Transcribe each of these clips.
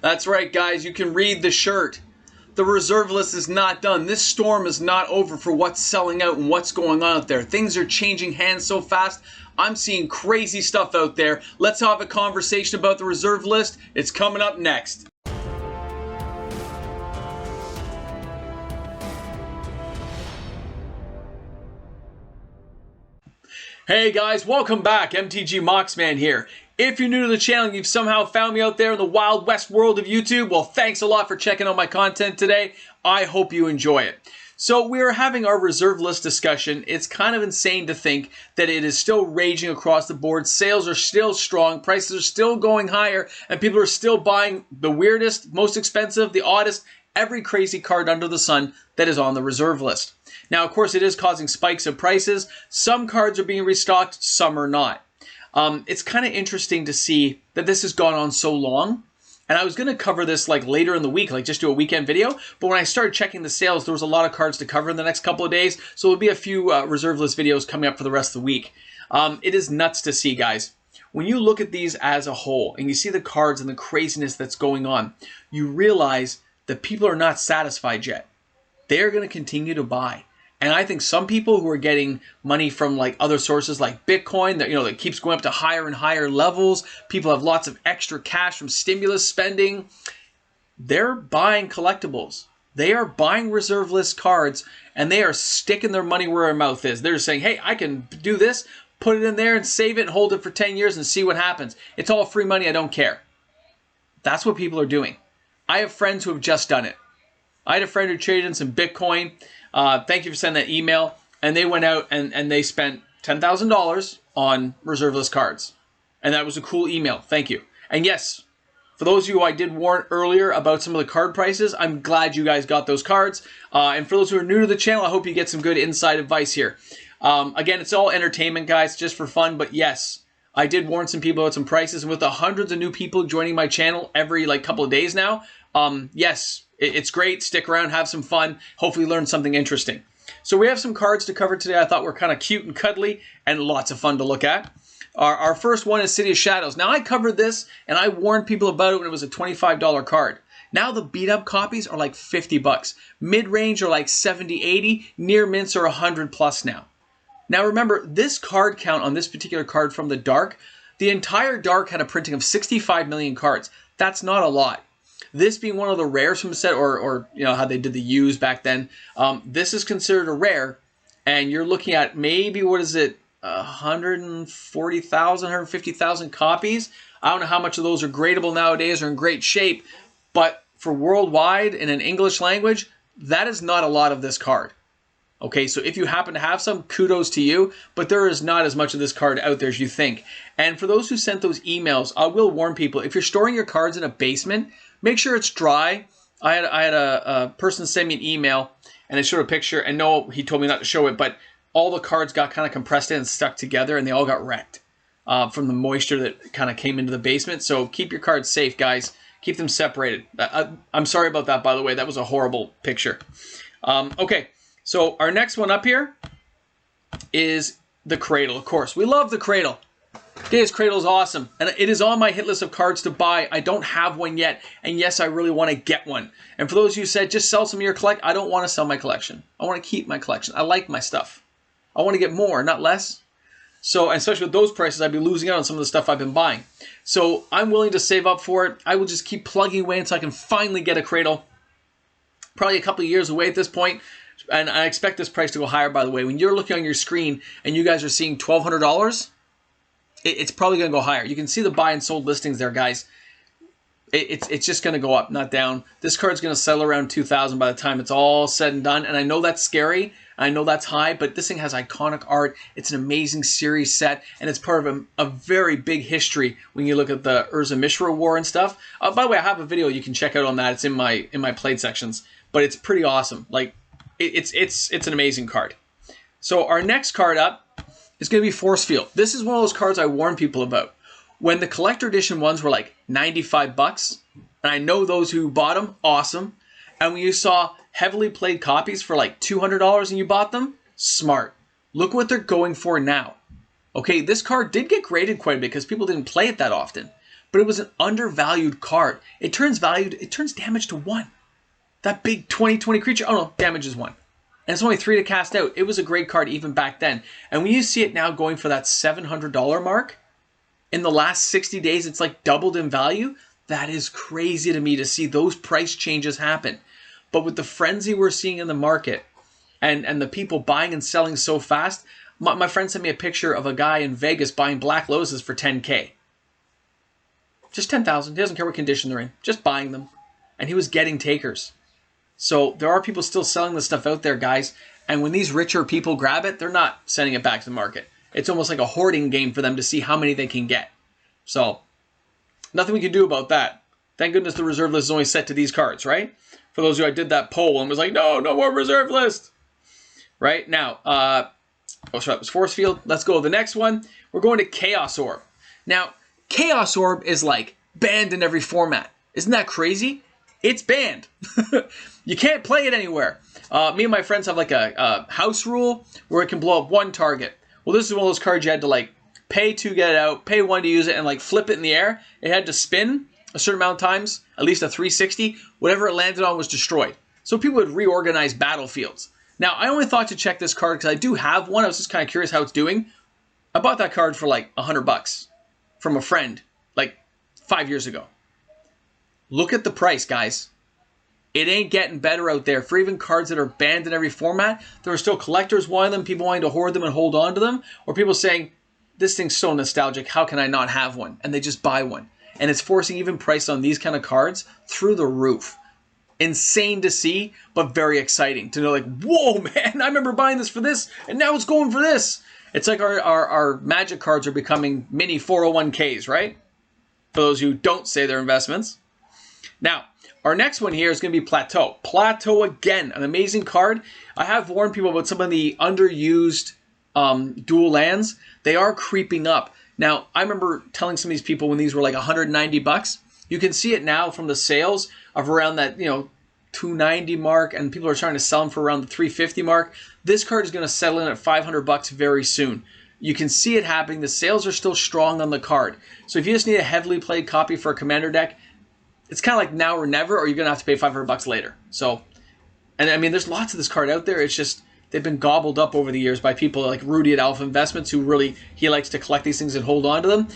That's right, guys. You can read the shirt. The reserve list is not done. This storm is not over for what's selling out and what's going on out there. Things are changing hands so fast. I'm seeing crazy stuff out there. Let's have a conversation about the reserve list. It's coming up next. Hey guys, welcome back. MTG Moxman here. If you're new to the channel and you've somehow found me out there in the wild west world of YouTube, well, thanks a lot for checking out my content today. I hope you enjoy it. So we're having our reserve list discussion. It's kind of insane to think that it is still raging across the board. Sales are still strong, prices are still going higher, and people are still buying the weirdest, most expensive, the oddest, every crazy card under the sun that is on the reserve list. Now, of course, it is causing spikes of prices. Some cards are being restocked, some are not. It's kind of interesting to see that this has gone on so long. And I was going to cover this like later in the week, like just do a weekend video. But when I started checking the sales, there was a lot of cards to cover in the next couple of days. So there'll be a few reserve list videos coming up for the rest of the week. It is nuts to see, guys. When you look at these as a whole and you see the cards and the craziness that's going on, you realize that people are not satisfied yet. They're going to continue to buy. And I think some people who are getting money from like other sources like Bitcoin that keeps going up to higher and higher levels, people have lots of extra cash from stimulus spending, they're buying collectibles. They are buying reserve list cards and they are sticking their money where their mouth is. They're saying, hey, I can do this, put it in there and save it and hold it for 10 years and see what happens. It's all free money. I don't care. That's what people are doing. I have friends who have just done it. I had a friend who traded in some Bitcoin. Thank you for sending that email. And they went out and they spent $10,000 on reserve list cards. And that was a cool email. Thank you. And yes, for those of you who I did warn earlier about some of the card prices, I'm glad you guys got those cards. And for those who are new to the channel, I hope you get some good inside advice here. Again, it's all entertainment, guys, just for fun. But yes, I did warn some people about some prices. And with the hundreds of new people joining my channel every couple of days now, yes, it's great. Stick around, have some fun, hopefully learn something interesting. So we have some cards to cover today I thought were kind of cute and cuddly and lots of fun to look at. Our first one is City of Shadows. Now I covered this and I warned people about it when it was a $25 card. Now the beat up copies are like 50 bucks. Mid-range are like 70, 80. Near mints are 100 plus now. Now remember, this card count on this particular card from the Dark, the entire Dark had a printing of 65 million cards. That's not a lot. This being one of the rares from the set, or how they did the U's back then, this is considered a rare, and you're looking at maybe, 140,000, 150,000 copies. I don't know how much of those are gradable nowadays or in great shape, but for worldwide in an English language, that is not a lot of this card. Okay, so if you happen to have some, kudos to you, but there is not as much of this card out there as you think. And for those who sent those emails, I will warn people, if you're storing your cards in a basement, make sure it's dry. I had a person send me an email and I showed a picture, and no, he told me not to show it, but all the cards got kind of compressed in and stuck together and they all got wrecked from the moisture that kind of came into the basement. So keep your cards safe, guys. Keep them separated. I'm sorry about that, by the way. That was a horrible picture. Okay, so our next one up here is the Cradle, of course. We love the Cradle. This Cradle is awesome, and it is on my hit list of cards to buy. I don't have one yet, and yes, I really want to get one. And for those of you who said, just sell some of your collect, I don't want to sell my collection. I want to keep my collection. I like my stuff. I want to get more, not less. So, and especially with those prices, I'd be losing out on some of the stuff I've been buying. So I'm willing to save up for it. I will just keep plugging away until I can finally get a Cradle. Probably a couple of years away at this point. And I expect this price to go higher, by the way. When you're looking on your screen and you guys are seeing $1,200, it's probably going to go higher. You can see the buy and sold listings there, guys. It's just going to go up, not down. This card's going to settle around $2,000 by the time it's all said and done. And I know that's scary. I know that's high, but this thing has iconic art. It's an amazing series set, and it's part of a very big history when you look at the Urza Mishra War and stuff. By the way, I have a video you can check out on that. It's in my played sections, but it's pretty awesome. Like it's an amazing card. So our next card up is going to be Force Field. This is one of those cards I warn people about. When the collector edition ones were like 95 bucks, and I know those who bought them, awesome. And when you saw heavily played copies for like $200 and you bought them, smart. Look what they're going for now. Okay, this card did get graded quite a bit because people didn't play it that often. but it was an undervalued card. It turns damage to 1. That big 20/20 creature, oh no, damage is 1. And it's only 3 to cast out. It was a great card even back then. And when you see it now going for that $700 mark, in the last 60 days, it's like doubled in value. That is crazy to me to see those price changes happen. But with the frenzy we're seeing in the market and the people buying and selling so fast, my friend sent me a picture of a guy in Vegas buying Black Lotuses for 10K. Just 10,000. He doesn't care what condition they're in. Just buying them. And he was getting takers. So there are people still selling this stuff out there, guys. And when these richer people grab it, they're not sending it back to the market. It's almost like a hoarding game for them to see how many they can get. So nothing we can do about that. Thank goodness the reserve list is only set to these cards, right? For those of you, I did that poll and was like, no more reserve list. Right? Now, oh, sorry, that was Force Field. Let's go to the next one. We're going to Chaos Orb. Now, Chaos Orb is like banned in every format. Isn't that crazy? It's banned. You can't play it anywhere. Me and my friends have like a house rule where it can blow up 1 target. Well, this is one of those cards you had to like pay 2 to get it out, pay 1 to use it, and like flip it in the air. It had to spin a certain amount of times, at least a 360. Whatever it landed on was destroyed. So people would reorganize battlefields. Now, I only thought to check this card because I do have one. I was just kind of curious how it's doing. I bought that card for like $100 from a friend like 5 years ago. Look at the price, guys. It ain't getting better out there. For even cards that are banned in every format, there are still collectors wanting them, people wanting to hoard them and hold on to them, or people saying, this thing's so nostalgic, how can I not have one? And they just buy one. And it's forcing even price on these kind of cards through the roof. Insane to see, but very exciting to know, like, whoa, man, I remember buying this for this, and now it's going for this. It's like our Magic cards are becoming mini 401ks, right? For those who don't say they're investments. Now, our next one here is going to be Plateau. Plateau, again, an amazing card. I have warned people about some of the underused dual lands. They are creeping up. Now, I remember telling some of these people when these were like $190. You can see it now from the sales of around that, $290 mark, and people are trying to sell them for around the $350 mark. This card is going to settle in at $500 very soon. You can see it happening. The sales are still strong on the card. So if you just need a heavily played copy for a commander deck, it's kind of like now or never, or you're going to have to pay $500 later. So, and I mean, there's lots of this card out there. It's just, they've been gobbled up over the years by people like Rudy at Alpha Investments, who really, he likes to collect these things and hold on to them.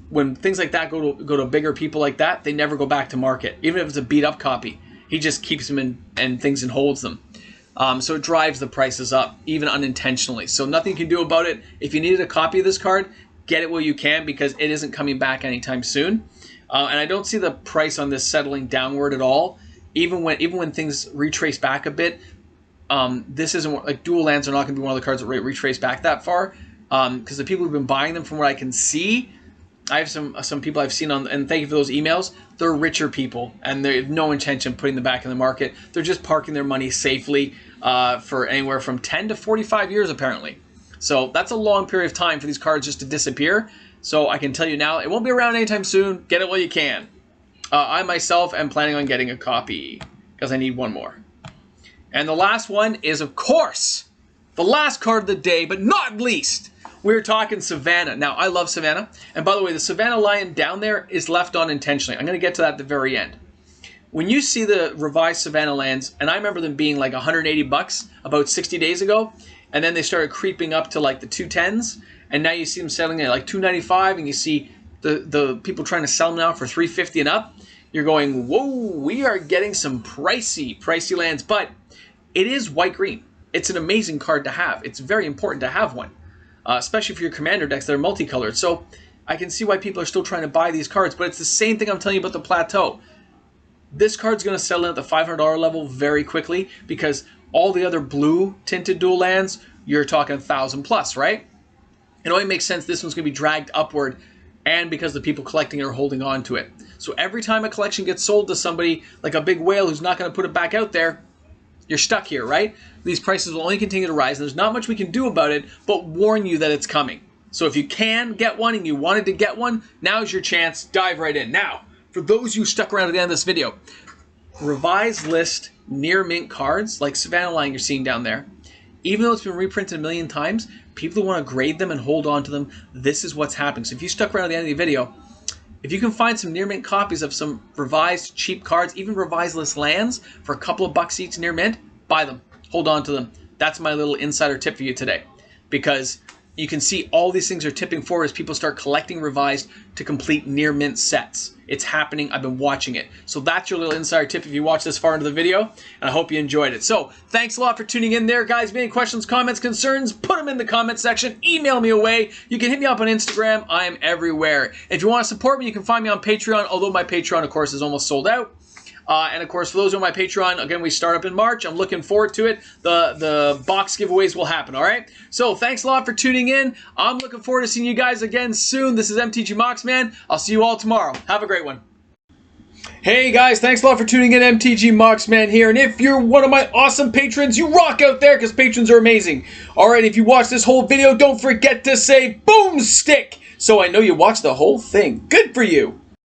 When things like that go to bigger people like that, they never go back to market. Even if it's a beat up copy, he just keeps them in things and holds them. So it drives the prices up, even unintentionally. So nothing you can do about it. If you needed a copy of this card, get it while you can, because it isn't coming back anytime soon. And I don't see the price on this settling downward at all. Even when things retrace back a bit, this isn't like dual lands are not going to be one of the cards that retrace back that far. Because the people who've been buying them, from what I can see, I have some people I've seen on, and thank you for those emails. They're richer people, and they have no intention of putting them back in the market. They're just parking their money safely for anywhere from 10 to 45 years, apparently. So that's a long period of time for these cards just to disappear. So I can tell you now, it won't be around anytime soon. Get it while you can. I myself am planning on getting a copy because I need one more. And the last one is, of course, the last card of the day, but not least, we're talking Savannah. Now, I love Savannah. And by the way, the Savannah lion down there is left on intentionally. I'm going to get to that at the very end. When you see the revised Savannah lands, and I remember them being like $180 about 60 days ago, and then they started creeping up to like the 210s, and now you see them selling at like $295, and you see the people trying to sell them now for $350 and up. You're going, whoa, we are getting some pricey lands, but it is white-green. It's an amazing card to have. It's very important to have one, especially for your commander decks that are multicolored. So I can see why people are still trying to buy these cards, but it's the same thing I'm telling you about the Plateau. This card's going to settle in at the $500 level very quickly, because all the other blue tinted dual lands, you're talking 1,000 plus, right? It only makes sense this one's going to be dragged upward, and because the people collecting it are holding on to it. So every time a collection gets sold to somebody like a big whale who's not going to put it back out there, you're stuck here, right? These prices will only continue to rise, and there's not much we can do about it, but warn you that it's coming. So if you can get one and you wanted to get one, now's your chance. Dive right in. Now, for those who stuck around at the end of this video, revised list near mint cards like Savannah Lion you're seeing down there, even though it's been reprinted a million times, people who want to grade them and hold on to them, this is what's happening. So if you stuck around at the end of the video, If you can find some near mint copies of some revised cheap cards, even reviseless lands for a couple of bucks each near mint, buy them. Hold on to them. That's my little insider tip for you today. Because you can see all these things are tipping forward as people start collecting revised to complete near mint sets. It's happening. I've been watching it. So that's your little insider tip if you watch this far into the video. And I hope you enjoyed it. So thanks a lot for tuning in there, guys. Any questions, comments, concerns, put them in the comment section. Email me away. You can hit me up on Instagram. I'm everywhere. If you want to support me, you can find me on Patreon, although my Patreon, of course, is almost sold out. And of course, for those who are on my Patreon, again, we start up in March. I'm looking forward to it. The box giveaways will happen, all right? So thanks a lot for tuning in. I'm looking forward to seeing you guys again soon. This is MTG Moxman. I'll see you all tomorrow. Have a great one. Hey guys, thanks a lot for tuning in. MTG Moxman here. And if you're one of my awesome patrons, you rock out there because patrons are amazing. All right, if you watch this whole video, don't forget to say boomstick so I know you watched the whole thing. Good for you.